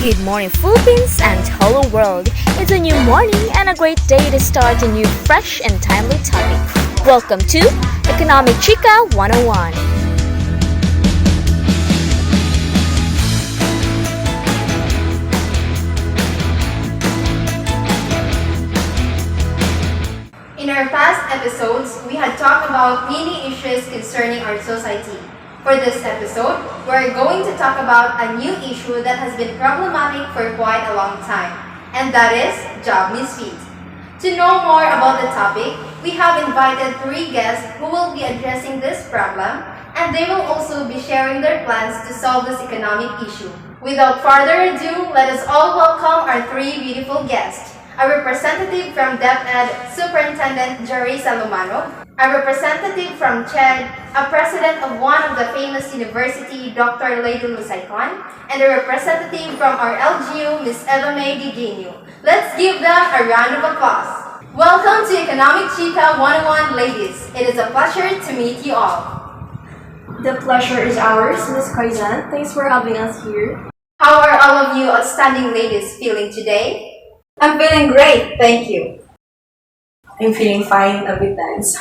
Good morning, Philippines and hello world. It's a new morning and a great day to start a new fresh and timely topic. Welcome to Economic Chica 101. In our past episodes, we had talked about many issues concerning our society. For this episode, we're going to talk about a new issue that has been problematic for quite a long time, and that is job misfit. To know more about the topic, we have invited three guests who will be addressing this problem, and they will also be sharing their plans to solve this economic issue. Without further ado, let us all welcome our three beautiful guests. A representative from DepEd, Superintendent Jerry Salomano, a representative from CHED, a president of one of the famous university, Dr. Lady Lusaicon, and a representative from our LGU, Ms. Eva May Digenio. Let's give them a round of applause. Welcome to Economic Chica 101, ladies. It is a pleasure to meet you all. The pleasure is ours, Ms. Quaizan. Thanks for having us here. How are all of you outstanding ladies feeling today? I'm feeling great, thank you. I'm feeling fine, a bit tense.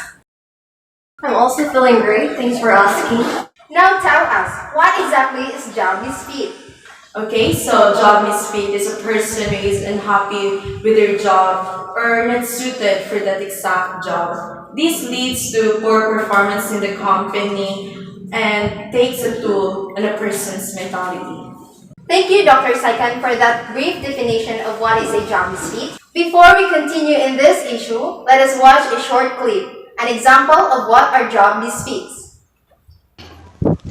I'm also feeling great, thanks for asking. Now tell us, what exactly is job misfit? Okay, so job misfit is a person who is unhappy with their job or not suited for that exact job. This leads to poor performance in the company and takes a toll on a person's mentality. Thank you, Dr. Saikan, for that brief definition of what is a job misfit. Before we continue in this issue, let us watch a short clip, an example of what are job misfits.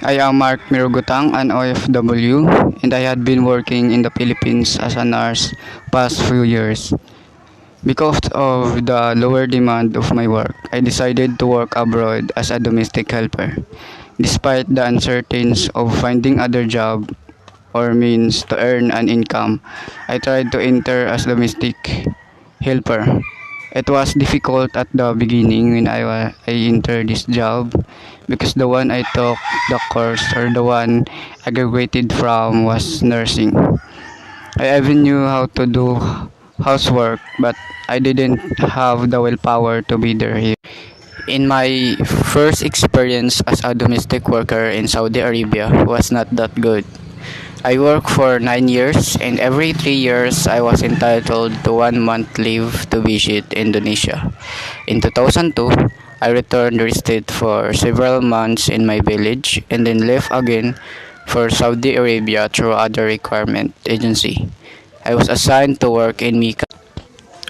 I am Mark Mirugutang, an OFW, and I had been working in the Philippines as a nurse past few years. Because of the lower demand of my work, I decided to work abroad as a domestic helper. Despite the uncertainty of finding other job or means to earn an income, I tried to enter as domestic helper. It was difficult at the beginning when I entered this job because the one I took the course or the one I graduated from was nursing. I even knew how to do housework, but I didn't have the willpower to be there here. In my first experience as a domestic worker in Saudi Arabia was not that good. I worked for 9 years, and every 3 years I was entitled to 1 month leave to visit Indonesia. In 2002, I returned to the state for several months in my village and then left again for Saudi Arabia through other requirement agency. I was assigned to work in Mika.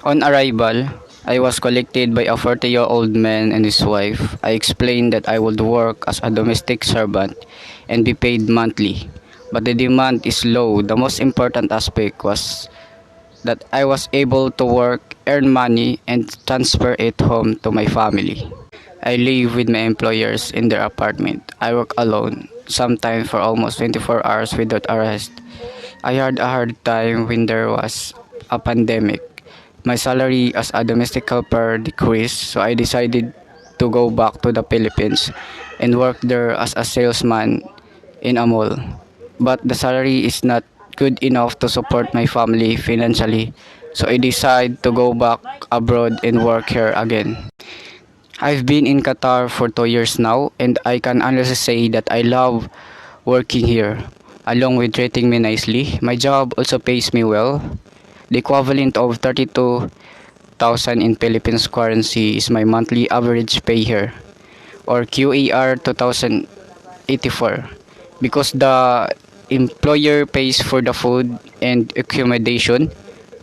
On arrival, I was collected by a 40-year-old man and his wife. I explained that I would work as a domestic servant and be paid monthly. But the demand is low. The most important aspect was that I was able to work, earn money, and transfer it home to my family. I live with my employers in their apartment. I work alone, sometimes for almost 24 hours without a rest. I had a hard time when there was a pandemic. My salary as a domestic helper decreased, so I decided to go back to the Philippines and work there as a salesman in a mall. But the salary is not good enough to support my family financially, so I decided to go back abroad and work here again. I've been in Qatar for 2 years now, and I can honestly say that I love working here. Along with treating me nicely, my job also pays me well. The equivalent of 32,000 in Philippines currency is my monthly average pay here, or QAR 2084. Because the employer pays for the food and accommodation,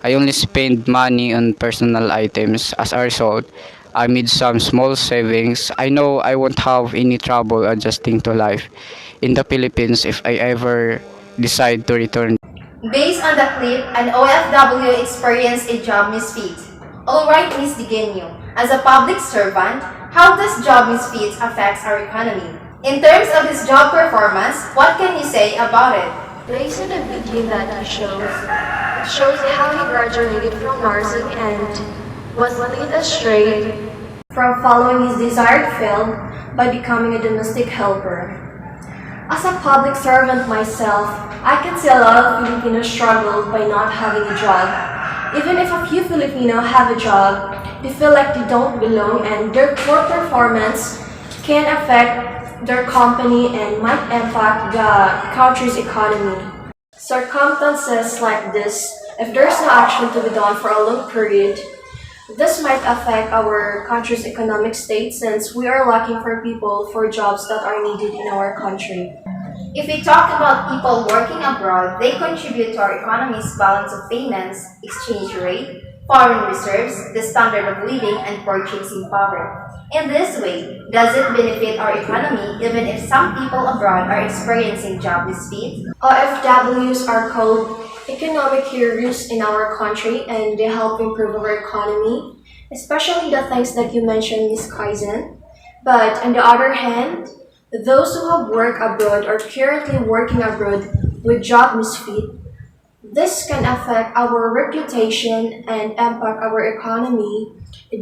I only spend money on personal items. As a result, I made some small savings. I know I won't have any trouble adjusting to life in the Philippines if I ever decide to return. Based on the clip, an OFW experienced a job misfit. Alright, Ms. Digenio, as a public servant, how does job misfit affect our economy? In terms of his job performance, what can you say about it? Based on the video that he shows, it shows how he graduated from nursing and was led astray From following his desired field by becoming a domestic helper. As a public servant myself, I can see a lot of Filipinos struggle by not having a job. Even if a few Filipinos have a job, they feel like they don't belong and their poor performance can affect their company and might impact the country's economy. Circumstances like this, if there's no action to be done for a long period, this might affect our country's economic state since we are lacking for people for jobs that are needed in our country. If we talk about people working abroad, they contribute to our economy's balance of payments, exchange rate, foreign reserves, the standard of living, and purchasing power. In this way, does it benefit our economy even if some people abroad are experiencing jobless feet? OFWs are called economic heroes in our country and they help improve our economy, especially the things that you mentioned, Ms. Kaizen. But on the other hand, those who have worked abroad or currently working abroad with job misfit, this can affect our reputation and impact our economy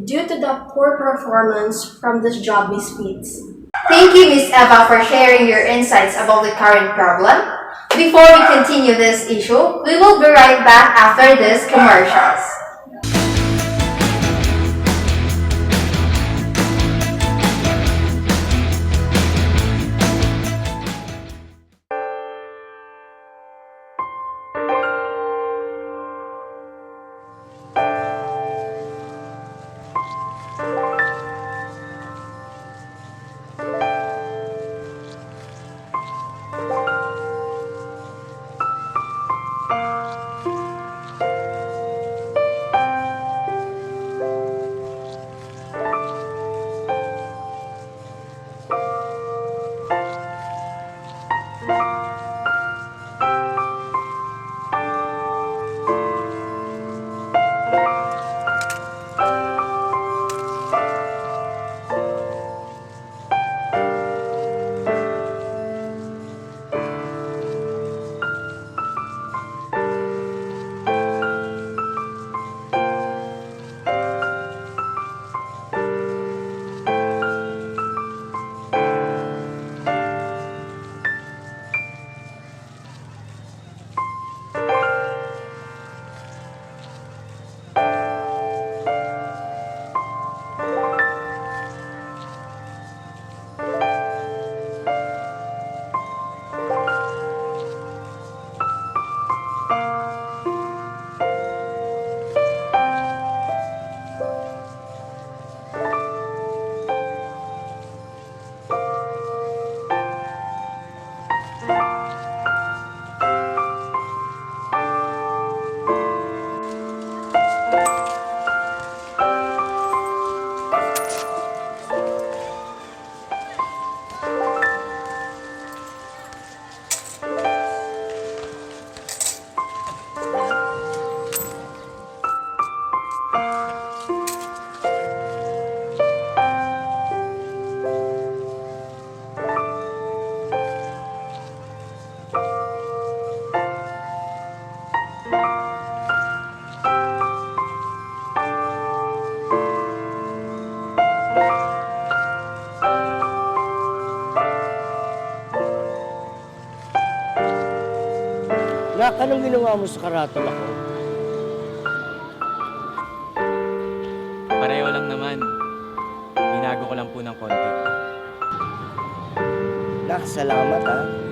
due to the poor performance from these job misfits. Thank you, Ms. Eva, for sharing your insights about the current problem. Before we continue this issue, we will be right back after these commercials. Nak, anong ginawa mo sa karatula ko? Pareho lang naman. Binago ko lang po ng konti. Nak, salamat ha.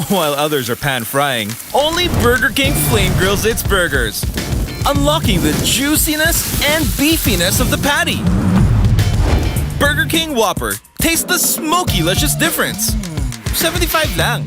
while others are pan frying, only Burger King flame grills its burgers, unlocking the juiciness and beefiness of the patty. Burger King Whopper. Taste the smoky luscious difference. 75 lang.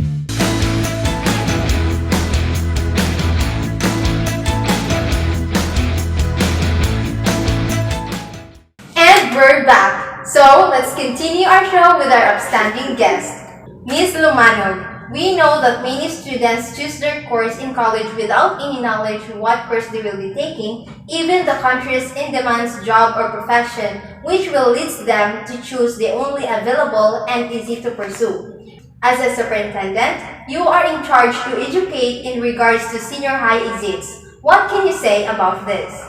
And we're back. So, let's continue our show with our upstanding guest, Ms. Lumanog. We know that many students choose their course in college without any knowledge what course they will be taking, even the country's in-demand job or profession, which will lead them to choose the only available and easy to pursue. As a superintendent, you are in charge to educate in regards to senior high exits. What can you say about this?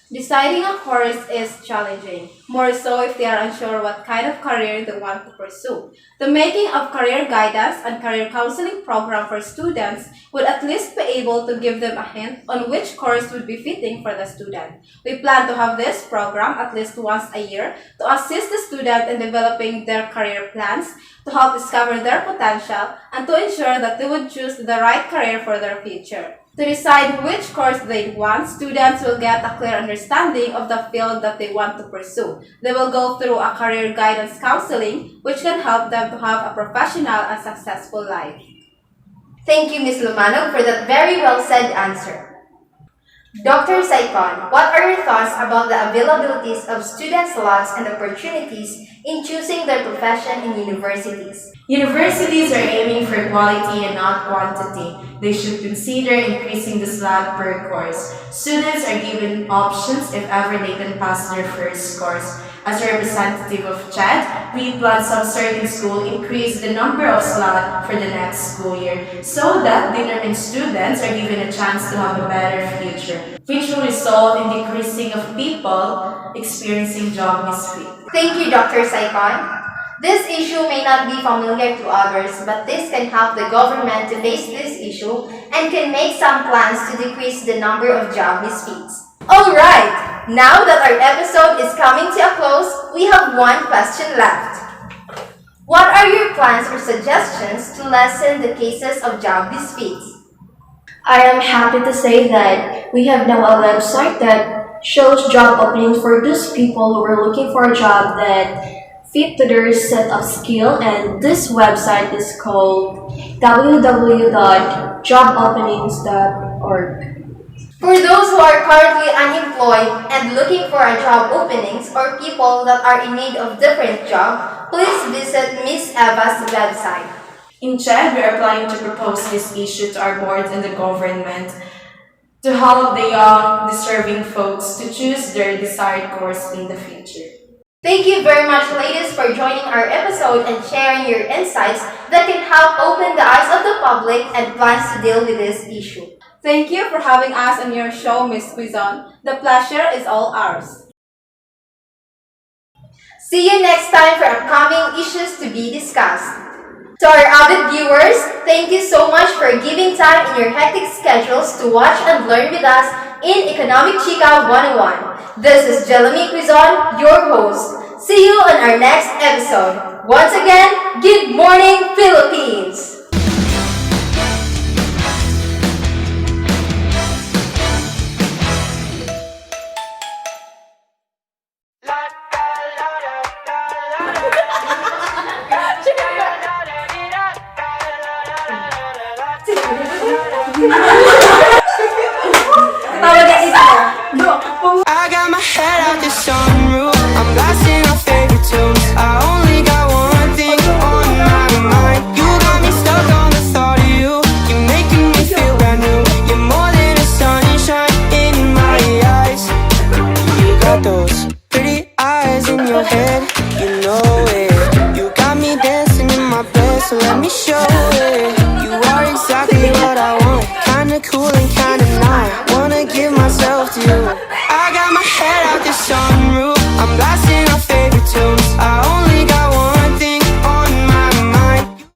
Deciding a course is challenging, more so if they are unsure what kind of career they want to pursue. The making of career guidance and career counseling program for students would at least be able to give them a hint on which course would be fitting for the student. We plan to have this program at least once a year to assist the student in developing their career plans, to help discover their potential, and to ensure that they would choose the right career for their future. To decide which course they want, students will get a clear understanding of the field that they want to pursue. They will go through a career guidance counseling, which can help them to have a professional and successful life. Thank you, Ms. Lumanog, for that very well said answer. Dr. Saikon, what are your thoughts about the availabilities of student slots and opportunities in choosing their profession in universities? Universities are aiming for quality and not quantity. They should consider increasing the slot per course. Students are given options if ever they can pass their first course. As a representative of CHED, we plan some certain school increase the number of slots for the next school year so that determined students are given a chance to have a better future, which will result in decreasing of people experiencing job misfit. Thank you, Dr. Saikon. This issue may not be familiar to others, but this can help the government to face this issue and can make some plans to decrease the number of job misfits. Alright, now that our episode is coming to a close, we have one question left. What are your plans or suggestions to lessen the cases of job misfits? I am happy to say that we have now a website that shows job openings for those people who are looking for a job that fit to their set of skill, and this website is called www.jobopenings.org. For those who are currently unemployed and looking for a job openings or people that are in need of different job, please visit Ms. Eva's website. In CHED, we are planning to propose this issue to our board and the government to help the young, deserving folks to choose their desired course in the future. Thank you very much, ladies, for joining our episode and sharing your insights that can help open the eyes of the public and plans to deal with this issue. Thank you for having us on your show, Ms. Quizon. The pleasure is all ours. See you next time for upcoming issues to be discussed. To our avid viewers, thank you so much for giving time in your hectic schedules to watch and learn with us in Economic Chica 101. This is Jelemy Quizon, your host. See you on our next episode. Once again, good morning, Philippines! I got my head out the sunroof. I'm blasting our favorite tunes. I only got one thing on my mind. You got me stuck on the thought of you. You're making me feel brand new. You're more than a sunshine in my eyes. You got those pretty eyes in your head. You know it. You got me dancing in my bed, so let me show